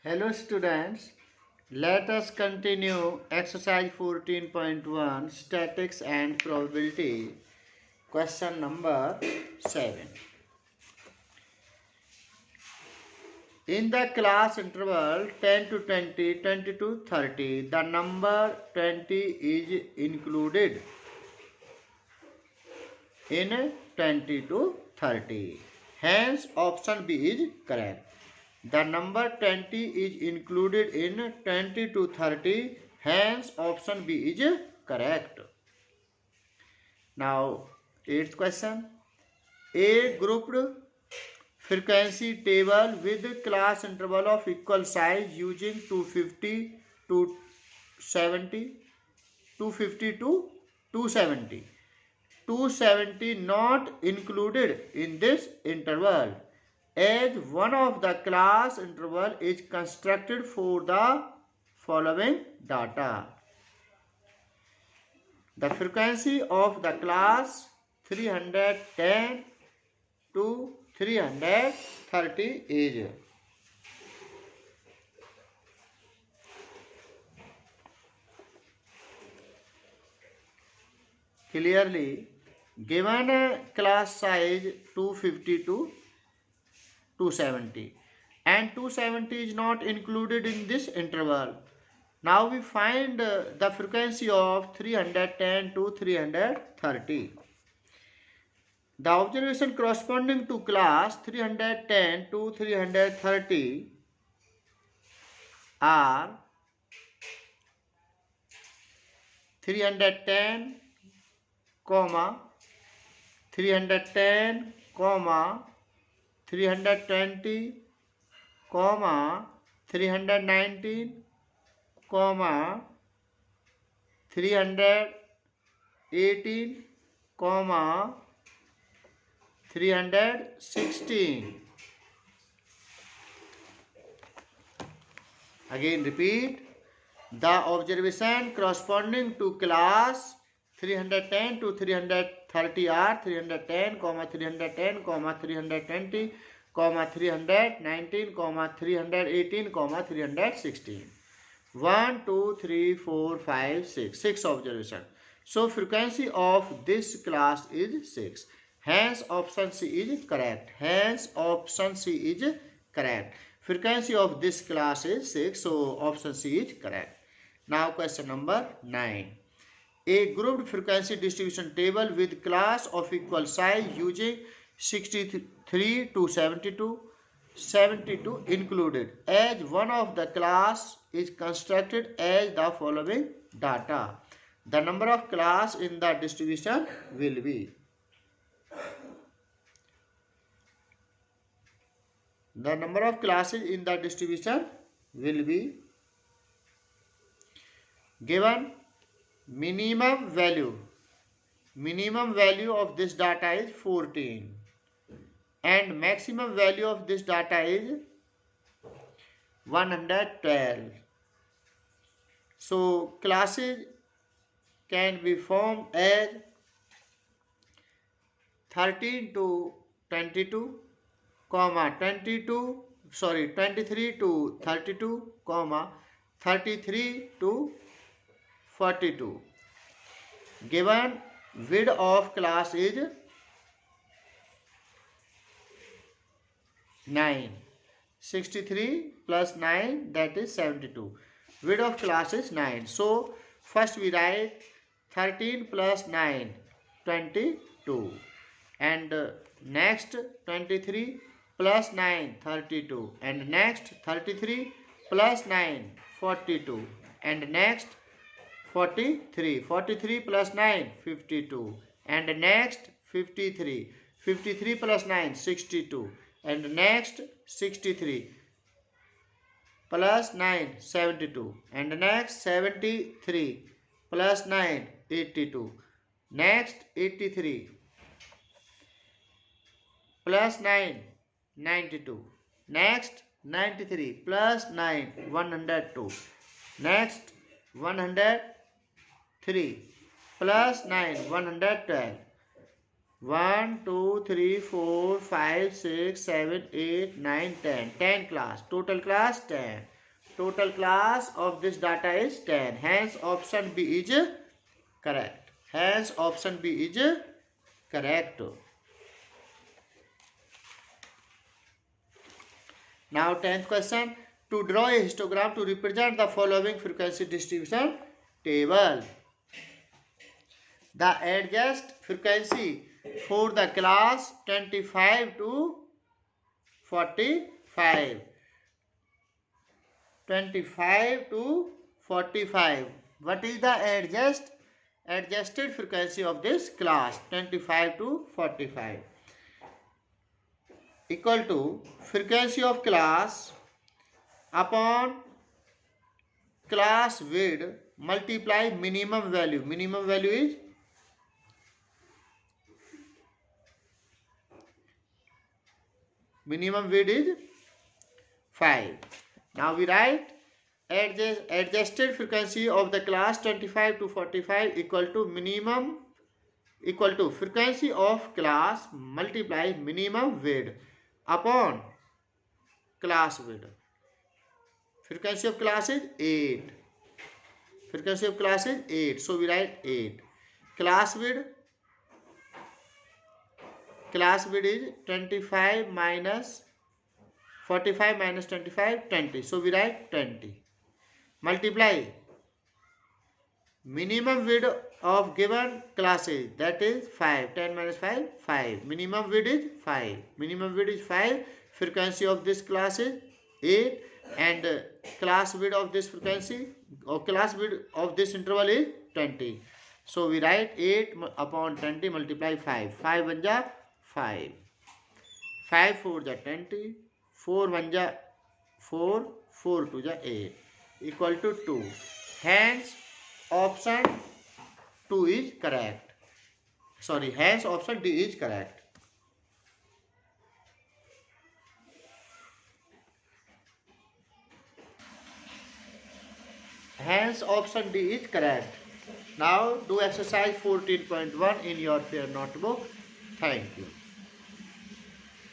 Hello students, let us continue exercise 14.1 statics and probability. Question number 7. In the class interval 10 to 20, 20 to 30, the number 20 is included in 20 to 30. Hence option B is correct. The number 20 is included in 20 to 30. Hence option B is correct. Now, eighth question. A grouped frequency table with class interval of equal size using 250 to 70, 250 to 270. 270 not included in this interval, as one of the class interval is constructed for the following data. The frequency of the class 310 to 330 is clearly given a class size 250 to 270 and 270 is not included in this interval. Now we find the frequency of 310 to 330. The observation corresponding to class 310 to 330 are 310, 310, 320, 319, 318, 316. Again repeat. The observation corresponding to class 310 to 330 are 310, 310, 320, 319, 318, 316. 1, 2, 3, 4, 5, 6. 6 observation. So frequency of this class is 6. Hence option C is correct. Hence option C is correct. Frequency of this class is 6. So option C is correct. Now question number 9. A grouped frequency distribution table with class of equal size using 63 to 72, 72 included, as one of the class is constructed as the following data. The number of class in the distribution will be. The number of classes in the distribution will be given minimum value of this data is 14 and maximum value of this data is 112. So classes can be formed as 13 to 22, 23 to 32, 33 to 42. Given width of class is 9. 63 plus 9, that is 72. Width of class is 9. So first we write 13 plus 9, 22. And next 23 plus 9, 32. And next 33 plus 9, 42. And next 43. 43 plus 9, 52. And next 53. 53 plus 9, 62. And next 63 plus 9, 72. And next 73 plus 9, 82. Next 83 plus 9, 92. Next 93 plus 9, 102. Next 103 plus 9, 112. 1 2 3 4 5 6 7 8 9 10 10 class. Total class 10. Total class of this data is 10. Hence option B is correct. Hence option B is correct. Now 10th question. To draw a histogram to represent the following frequency distribution table. The adjust frequency for the class 25 to 45. 25 to 45. What is the adjusted frequency of this class 25 to 45? Equal to frequency of class upon class width multiply minimum value. Minimum value is minimum width is 5. Now we write adjusted frequency of the class 25 to 45 equal to minimum equal to frequency of class multiply minimum width upon class width. Frequency of class is 8. Frequency of class is 8. So we write 8. Class width is 25 minus 45 minus 25 20. So we write 20. Multiply minimum width of given classes, that is 5. 10 minus 5 5. Minimum width is 5. Minimum width is 5. Frequency of this class is 8 and class width of this frequency or class width of this interval is 20. So we write 8 upon 20 multiply 5. 5 1 ja 5. 5 4 ja 20. 4 1 ja 4. 4 2 ja 8. Equal to 2. Hence option 2 is correct. Sorry, hence option D is correct. Hence option D is correct. Now do exercise 14.1 in your fair notebook. Thank you.